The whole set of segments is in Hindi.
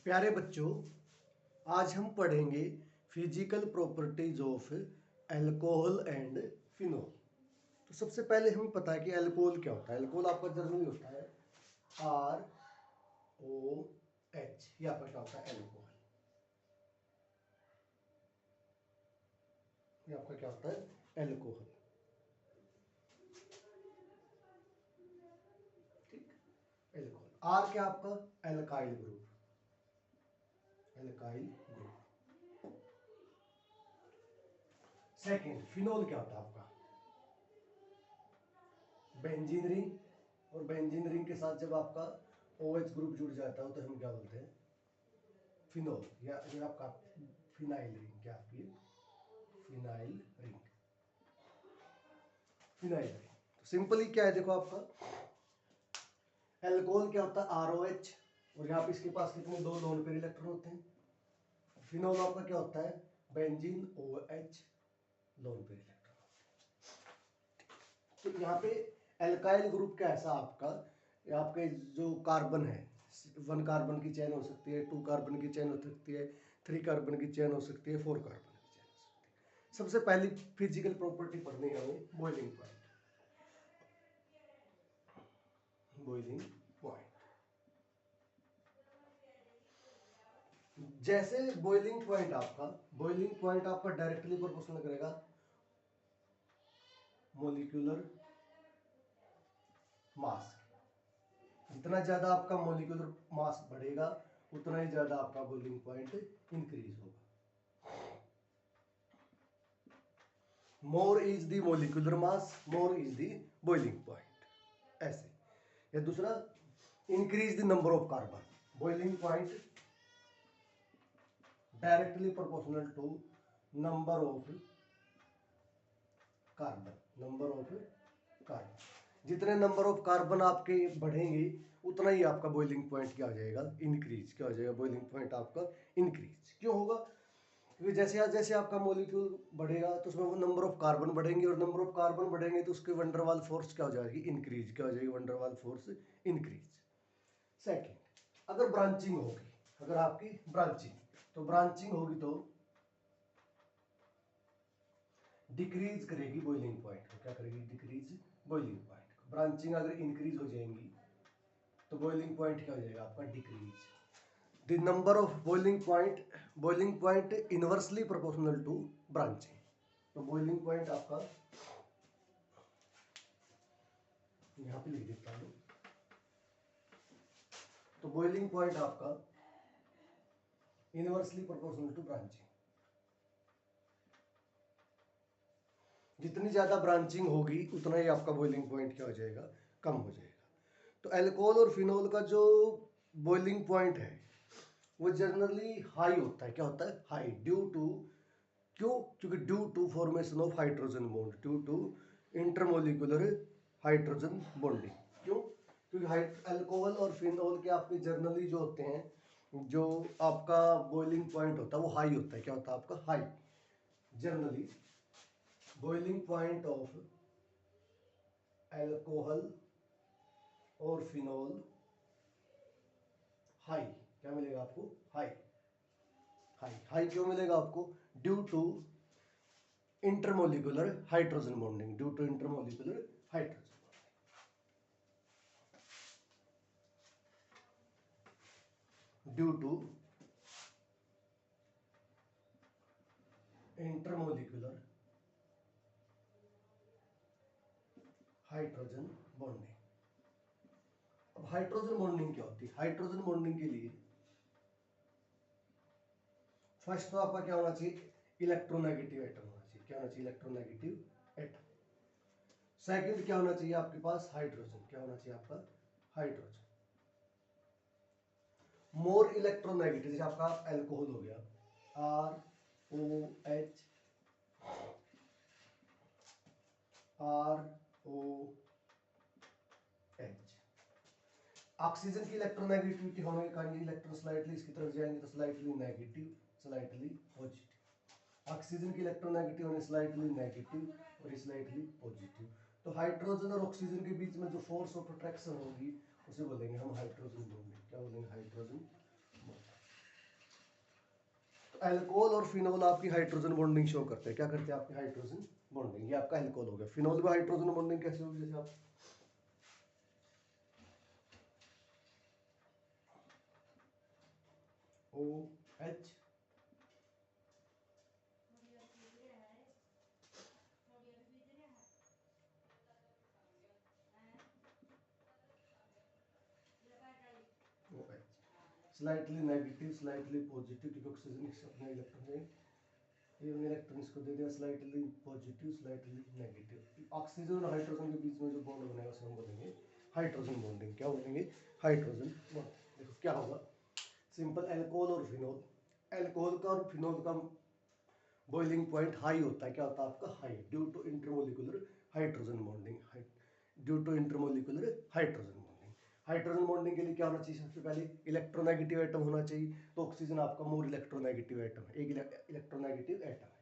प्यारे बच्चों, आज हम पढ़ेंगे physical properties of alcohol and phenol. तो सबसे पहले हमें पता है कि अल्कोहल क्या होता है। अल्कोहल आपका जनरली होता है ROH। ये आपका क्या होता है? अल्कोहल। ये आपका क्या होता है? अल्कोहल। ठीक, अल्कोहल। आर क्या आपका? Alkyl group. Alkyl group. Second, phenol क्या होता है आपका? Benzene ring. और बेंजीन रिंग के साथ जब आपका OH ग्रुप जुड़ जाता है तो हम क्या बोलते हैं? फिनोल। या ये आपका फिनाइल रिंग। क्या आपकी? Phenyl ring. Phenyl ring. तो सिंपली क्या है, देखो आपका अल्कोहल क्या होता है? ROH। और यहाँ पे इसके पास कितने? 2 लोन पेयर इलेक्ट्रॉन होते हैं। फिनोल आपका क्या होता है? Benzene OH lone pair electron. तो यहाँ पे एल्काइल ग्रुप का ऐसा आपका, आपके जो कार्बन है, 1 कार्बन की चेन हो सकती है, 2 कार्बन की चेन हो सकती है, 3 कार्बन की चेन हो सकती है, 4 कार्बन की चेन हो सकती है। सबसे पहली फिजिकल प्रॉपर्टी पढ़नी है हमें बॉइलिंग पॉइंट। Boiling point. जैसे बॉइलिंग पॉइंट आपका डायरेक्टली प्रोपोर्शनल करेगा मोलिक्यूलर मास। जितना ज्यादा आपका मोलिक्यूलर मास बढ़ेगा उतना ही ज्यादा आपका बॉइलिंग पॉइंट इंक्रीज होगा। More is the molecular mass, more is the boiling point. ऐसे। या दूसरा, increase the number of carbon. Boiling point directly proportional to number of carbon. Number of carbon. जितने नंबर ऑफ कार्बन आपके बढ़ेंगे उतना ही आपका बॉइलिंग पॉइंट क्या हो जाएगा? इंक्रीज। क्या हो जाएगा? बॉइलिंग पॉइंट आपका इंक्रीज क्यों होगा? क्योंकि जैसे जैसे आपका मॉलिक्यूल बढ़ेगा तो उसमें वो नंबर ऑफ कार्बन बढ़ेंगे, और नंबर ऑफ कार्बन बढ़ेंगे तो उसकी वंडरवाल फोर्स क्या हो जाएगी? इंक्रीज। क्या हो जाएगी? Van der Waals force increase. सेकेंड, अगर ब्रांचिंग होगी, अगर आपकी ब्रांचिंग होगी तो डिक्रीज करेगी बॉइलिंग पॉइंट को। क्या करेगी? डिक्रीज बॉइलिंग पॉइंट को। ब्रांचिंग अगर इंक्रीज हो जाएंगी तो बॉइलिंग पॉइंट क्या हो जाएगा आपका? Decrease. The number of boiling point inversely proportional to branching। तो boiling point आपका यहां पे लिख देता हूं। तो boiling point आपका इनवर्सली प्रोपोर्शनल टू ब्रांचिंग। जितनी ज्यादा ब्रांचिंग होगी उतना ही आपका बॉइलिंग पॉइंट क्या हो जाएगा? कम हो जाएगा। तो अल्कोहल और फिनोल का जो बॉइलिंग पॉइंट है वो जनरली हाई होता है। क्या होता है? हाई। ड्यू टू, क्यों? क्योंकि due to formation of hydrogen bond, due to intermolecular hydrogen bonding. क्यों? क्योंकि अल्कोहल और फिनोल के आपके जर्नली जो होते हैं, जो आपका बॉइलिंग पॉइंट होता है वो हाई होता है। क्या होता है आपका? High. Generally boiling point of alcohol और फिनोल हाई। क्या मिलेगा आपको? हाई। हाई हाई क्यों मिलेगा आपको? Due to intermolecular hydrogen bonding. Due to intermolecular hydrogen due to intermolecular hydrogen bonding. अब हाइड्रोजन बॉन्डिंग क्या होती है? हाइड्रोजन बॉन्डिंग के लिए फर्स्ट तो आपका क्या होना चाहिए? इलेक्ट्रोनेगेटिव एटम होना चाहिए। क्या होना चाहिए? Electronegative atom. सेकंड क्या होना चाहिए आपके पास? हाइड्रोजन। क्या होना चाहिए आपका? हाइड्रोजन। मोर इलेक्ट्रोनेगेटिव, जैसे आपका अल्कोहल हो गया, ROH, ROH। ऑक्सीजन की इलेक्ट्रोनेगेटिविटी होने के कारण इलेक्ट्रॉन स्लाइटली इसकी तरफ जाएंगे तो slightly negative, slightly positive. Oxygen की इलेक्ट्रोनेगेटिव होने स्लाइटली नेगेटिव और स्लाइटली पॉजिटिव। तो हाइड्रोजन और ऑक्सीजन के बीच में जो फोर्स ऑफ अट्रैक्शन होगी उसे बोलेंगे हम हाइड्रोजन बॉन्डिंग। क्या बोलेंगे? Hydrogen bonding. एल्कोहल और फिनोल आपकी हाइड्रोजन बॉन्डिंग शो करते हैं। क्या करते हैं आपकी हाइड्रोजन बॉन्डिंग। ये आपका एल्कोहल हो गया। फिनोल में हाइड्रोजन बॉन्डिंग कैसे होगी, जैसे आप OH slightly negative slightly positive, क्योंकि ऑक्सीजन अपने इलेक्ट्रॉन है, ये हमने इलेक्ट्रॉन इसको दे दिया, slightly positive slightly negative. Oxygen और हाइड्रोजन के बीच में जो बॉन्ड बनेगा उसे हम बोलेंगे हाइड्रोजन बॉन्डिंग। क्या बोलेंगे, हाइड्रोजन बॉन्ड। देखो क्या होगा, सिंपल एल्कोहल और फिनोल, एल्कोहल का और फिनोल का बॉइलिंग पॉइंट हाई होता है। क्या होता है आपका, high, due to intermolecular hydrogen bonding, due to intermolecular hydrogen bonding. Hydrogen bonding के लिए क्या होना चाहिए, सबसे पहले इलेक्ट्रोनेगेटिव एटम होना चाहिए। तो ऑक्सीजन आपका मोर इलेक्ट्रोनेगेटिव एटम है, एक इलेक्ट्रोनेगेटिव एटम है।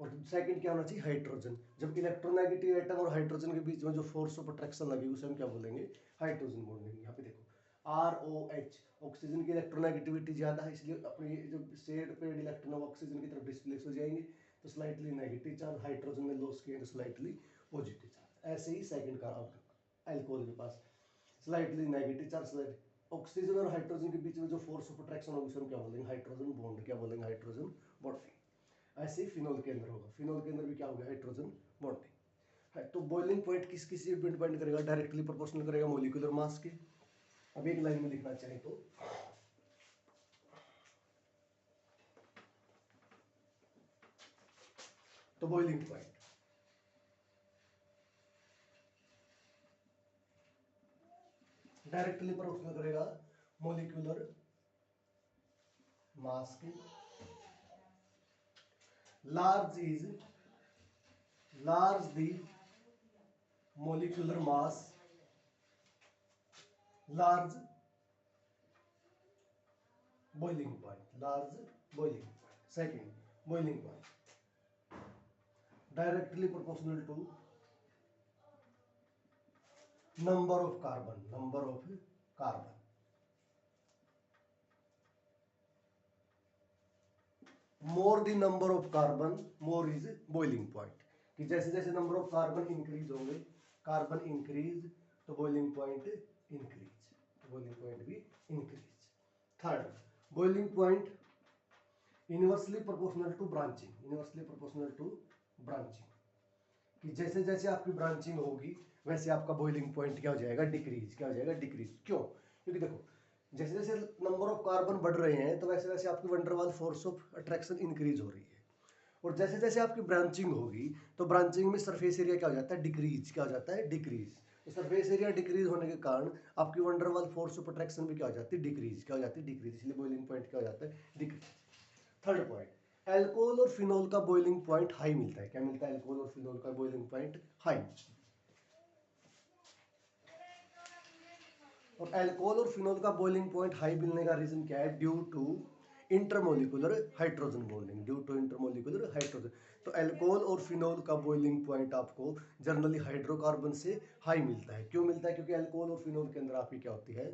और सेकंड क्या होना चाहिए, हाइड्रोजन। जब इलेक्ट्रोनेगेटिव एटम और हाइड्रोजन के बीच में जो फोर्स ऑफ अट्रैक्शन लगेगी उसे हम क्या बोलेंगे, हाइड्रोजन बॉन्डिंग। यहाँ पे देखो ROH, ऑक्सीजन की इलेक्ट्रोनेगेटिविटी ज्यादा है, इसलिए अपने जो शेड पेड इलेक्ट्रॉन ऑक्सीजन की तरफ डिस्प्लेस हो जाएंगे, तो स्लाइटली नेगेटिव चार्ज, हाइड्रोजन में लॉस किए तो स्लाइटली पॉजिटिव चार्ज। ऐसे ही सेकंड का अल्कोहल के पास slightly negative charge, slight oxygen और हाइड्रोजन के बीच में जो फोर्स ऑफ अट्रैक्शन होगी उसे हम क्या बोलेंगे, हाइड्रोजन बॉन्ड। क्या बोलेंगे, हाइड्रोजन बॉन्डिंग। ऐसे ही फिनोल के अंदर होगा, फिनोल के अंदर भी क्या होगा, हाइड्रोजन बॉन्डिंग है। तो बॉइलिंग पॉइंट किस किस से डिपेंड करेगा, डायरेक्टली प्रोपोर्शनल करेगा मॉलिक्यूलर मास के। अब एक लाइन में लिखना चाहे तो बॉइलिंग पॉइंट डायरेक्टली प्रोपोर्शनल करेगा मॉलिक्यूलर मास के। Large the molecular mass, large boiling point, large boiling point. Second, boiling point directly proportional to number of carbon, more the number of carbon, more is boiling point। कि जैसे जैसे नंबर ऑफ कार्बन इंक्रीज होंगे, कार्बन इंक्रीज तो boiling point increase, boiling point भी increase. Third, boiling point inversely proportional to branching, inversely proportional to branching. कि जैसे जैसे आपकी ब्रांचिंग होगी वैसे आपका बॉइलिंग पॉइंट क्या हो जाएगा, डिक्रीज। क्या हो जाएगा, डिक्रीज। क्यों, क्योंकि देखो जैसे जैसे नंबर ऑफ कार्बन बढ़ रहे हैं तो वैसे वैसे आपकी वंडर वाल फोर्स ऑफ अट्रैक्शन इंक्रीज हो रही है। और जैसे जैसे आपकी ब्रांचिंग होगी तो ब्रांचिंग में सरफेस एरिया क्या हो जाता है, डिक्रीज। क्या हो जाता है, डिक्रीज। तो सरफेस एरिया डिक्रीज होने के कारण आपकी वंडर वाल फोर्स ऑफ अट्रैक्शन भी क्या हो जाती है, डिक्रीज। क्या हो जाती है, डिक्रीज। इसलिए बॉइलिंग पॉइंट क्या हो जाता है, डिक्रीज। थर्ड पॉइंट, एल्कोहल और फिनोल का बॉइलिंग पॉइंट हाई मिलता है। क्या मिलता है, एल्कोहल और फिनोल का बॉइलिंग पॉइंट हाई। और एल्कोहल और फिनोल का बॉइलिंग पॉइंट हाई मिलने का रीजन क्या है, due to intermolecular hydrogen bonding, due to intermolecular hydrogen. तो एल्कोहल और फिनोल का बॉइलिंग पॉइंट आपको जनरली हाइड्रोकार्बन से हाई मिलता है। क्यों मिलता है, क्योंकि एल्कोहल और फिनोल के अंदर आपकी क्या होती है,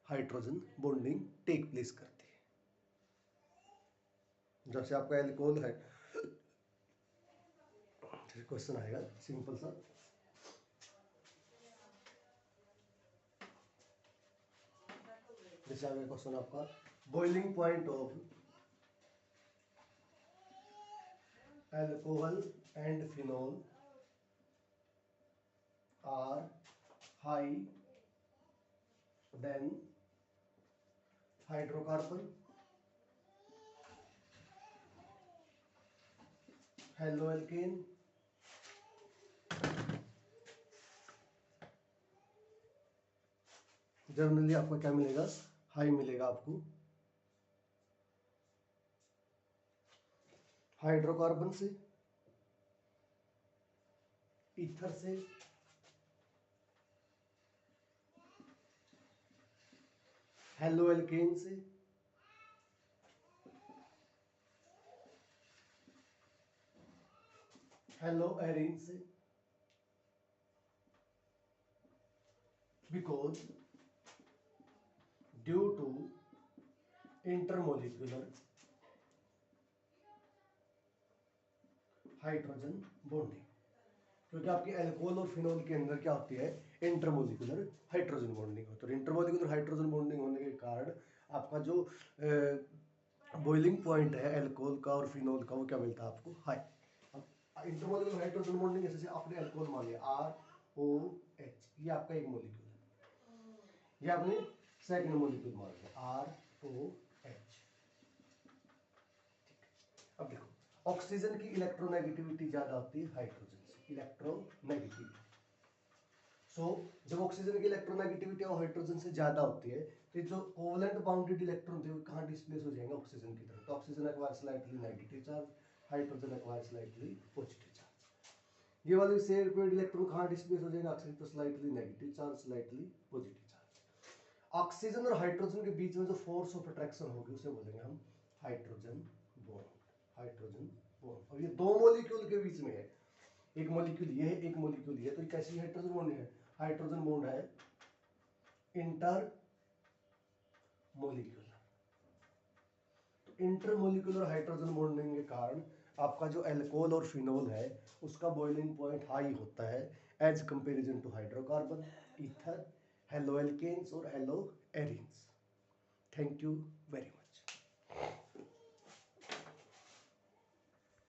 हाइड्रोजन बॉन्डिंग टेक प्लेस करती है। जैसे आपका एल्कोहल है, क्वेश्चन आएगा सिंपल सा, जैसे आगे क्वेश्चन आपका, boiling point of alcohol and phenol are high than hydrocarbon, haloalkane, generally आपको क्या मिलेगा, हाई मिलेगा आपको हाइड्रोकार्बन से, ईथर से, हेलोएल्केन से, हेलोएरिन से, because due to intermolecular hydrogen bonding, क्योंकि आपके अल्कोहल और फिनोल के अंदर क्या होती है, इंटरमोलिकुलर हाइड्रोजन बॉन्डिंग होती है। इंटरमोलिकुलर हाइड्रोजन बॉन्डिंग होने के कारण आपका जो बॉइलिंग पॉइंट है अल्कोहल का और फिनोल का वो क्या मिलता है आपको, हाई। इंटरमोलिकुलर हाइड्रोजन बॉन्डिंग जैसे आपने अल्कोहल मान लिया ROH, ये आपका एक मोलिक्यूल है, ये आपने सेकंड मोलिक्यूल मान लिया ROH। अब देखो ऑक्सीजन की इलेक्ट्रोनेगेटिविटी ज्यादा होती है हाइड्रोजन से, इलेक्ट्रोनेगेटिविटी। सो जब ऑक्सीजन की इलेक्ट्रोनेगेटिविटी और हाइड्रोजन से ज्यादा होती है तो जो कोवलेंट बाउंडेड इलेक्ट्रॉन थे वो कहाँ डिस्प्लेस हो जाएंगे, ऑक्सीजन की तरफ। तो oxygen acquire slightly negative charge, hydrogen acquire slightly positive charge. ये वाले शेयर पेड इलेक्ट्रॉन कहाँ डिस्प्लेस हो जाएंगे, ऑक्सीजन तो slightly negative charge, slightly positive charge. Oxygen और हाइड्रोजन के बीच में जो फोर्स ऑफ अट्रैक्शन होगी उसे बोलेंगे हम हाइड्रोजन बॉन्ड, हाइड्रोजन बॉन्ड। और ये दो मॉलिक्यूल के बीच में है, एक मॉलिक्यूल ये है, एक मॉलिक्यूल ये है, तो ये कैसी हाइड्रोजन बॉन्ड है, हाइड्रोजन बॉन्ड है इंटर मोलिकुलर। तो इंटरमोलिकुलर हाइड्रोजन बॉन्डिंग के कारण आपका जो अल्कोहल और फिनोल है उसका बॉइलिंग पॉइंट हाई होता है as comparison to hydrocarbon, ether, halo alkanes और halo arenes. Thank you very much.